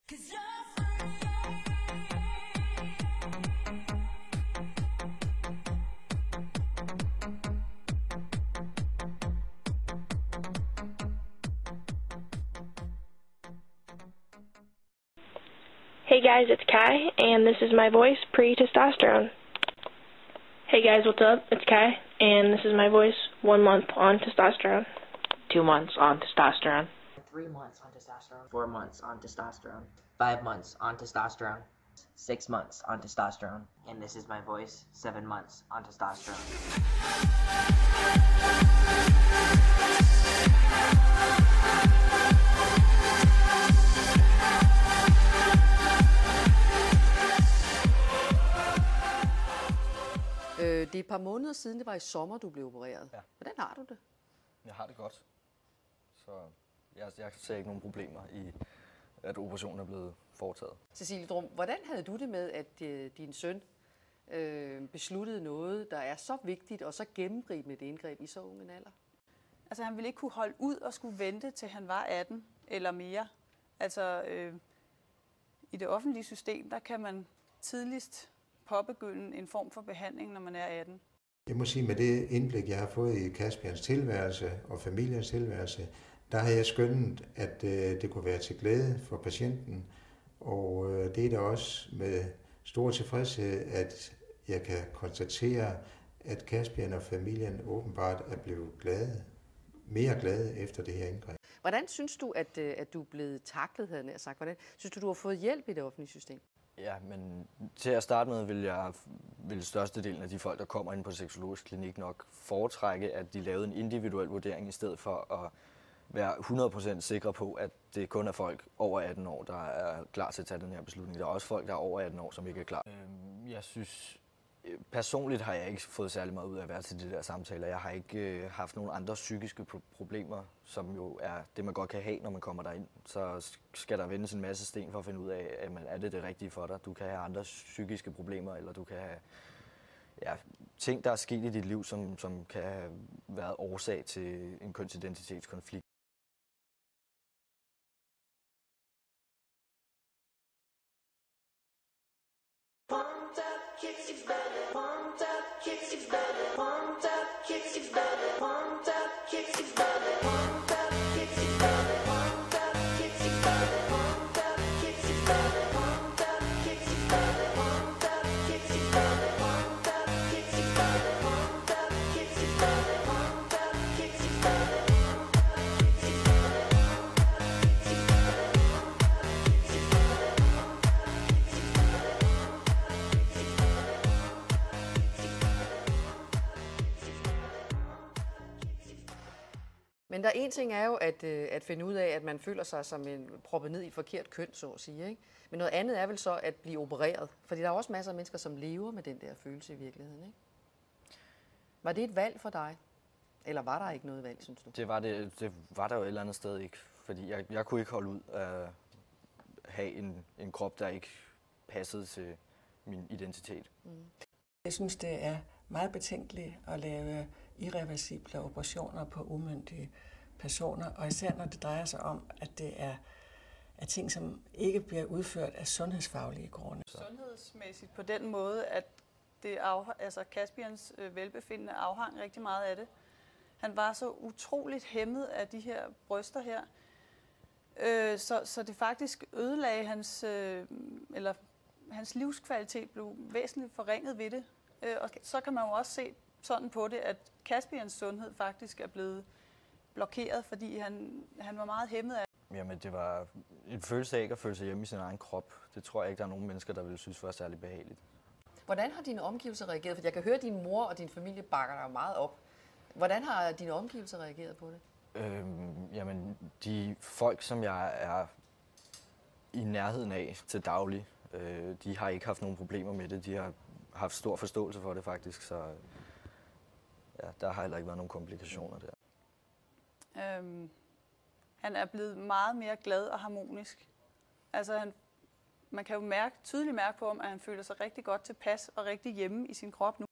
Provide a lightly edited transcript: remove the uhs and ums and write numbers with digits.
Hey guys, it's Kai, and this is my voice pre-testosterone. Hey guys, what's up? It's Kai, and this is my voice 1 month on testosterone. 2 months on testosterone. 3 months on testosterone. 4 months on testosterone. 5 months on testosterone. 6 months on testosterone. And this is my voice, 7 months on testosterone. Det er et par måneder siden, det var i sommer, du blev opereret. Ja. Hvordan har du det? Jeg har det godt. Så jeg ser ikke nogen problemer i, at operationen er blevet foretaget. Cecilie Drum, hvordan havde du det med, at din søn besluttede noget, der er så vigtigt og så gennemgribende et indgreb i så ung en alder? Altså han ville ikke kunne holde ud og skulle vente til han var 18 eller mere. Altså i det offentlige system, der kan man tidligst påbegynde en form for behandling, når man er 18. Jeg må sige, med det indblik, jeg har fået i Caspians tilværelse og familiens tilværelse, der har jeg skønnet, at det kunne være til glæde for patienten. Og det er da også med stor tilfredshed, at jeg kan konstatere, at Caspian og familien åbenbart er blevet mere glade efter det her indgreb. Hvordan synes du, at du er blevet taklet, havde jeg sagt? Hvordan synes du har fået hjælp i det offentlige system? Ja, men til at starte med vil størstedelen af de folk, der kommer ind på Sexologisk Klinik, nok foretrække, at de lavede en individuel vurdering, i stedet for at være 100% sikre på, at det kun er folk over 18 år, der er klar til at tage den her beslutning. Der er også folk, der er over 18 år, som ikke er klar. Jeg synes, personligt har jeg ikke fået særlig meget ud af at være til de der samtaler. Jeg har ikke haft nogen andre psykiske problemer, som jo er det, man godt kan have, når man kommer derind. Så skal der vendes en masse sten for at finde ud af, at er det rigtige for dig. Du kan have andre psykiske problemer, eller du kan have ting, der er sket i dit liv, som kan have været årsag til en kønsidentitetskonflikt. Men der en ting er jo at finde ud af, at man føler sig som en proppet ned i et forkert køn, så at sige. Ikke? Men noget andet er vel så at blive opereret. Fordi der er også masser af mennesker, som lever med den der følelse i virkeligheden. Ikke? Var det et valg for dig? Eller var der ikke noget valg, synes du? Det var der jo et eller andet sted ikke. Fordi jeg kunne ikke holde ud at have en krop, der ikke passede til min identitet. Jeg synes, det er meget betænkeligt at lave irreversible operationer på umyndige personer, og især når det drejer sig om, at det er ting, som ikke bliver udført af sundhedsfaglige grunde. Sundhedsmæssigt på den måde, at det Caspians velbefindende afhang rigtig meget af det. Han var så utroligt hæmmet af de her bryster her, så det faktisk ødelagde hans livskvalitet blev væsentligt forringet ved det. Og så kan man jo også se sådan på det, at Caspians sundhed faktisk er blevet blokeret, fordi han var meget hæmmet af. Jamen, det var en følelse af ikke at føle sig hjemme i sin egen krop. Det tror jeg ikke, der er nogen mennesker, der ville synes var særlig behageligt. Hvordan har dine omgivelser reageret? For jeg kan høre, at din mor og din familie bakker dig meget op. Hvordan har dine omgivelser reageret på det? Jamen, de folk, som jeg er i nærheden af til daglig, de har ikke haft nogen problemer med det. De har haft stor forståelse for det faktisk, så ja, der har heller ikke været nogen komplikationer der. Han er blevet meget mere glad og harmonisk. Altså man kan jo tydeligt mærke på ham, at han føler sig rigtig godt tilpas og rigtig hjemme i sin krop nu.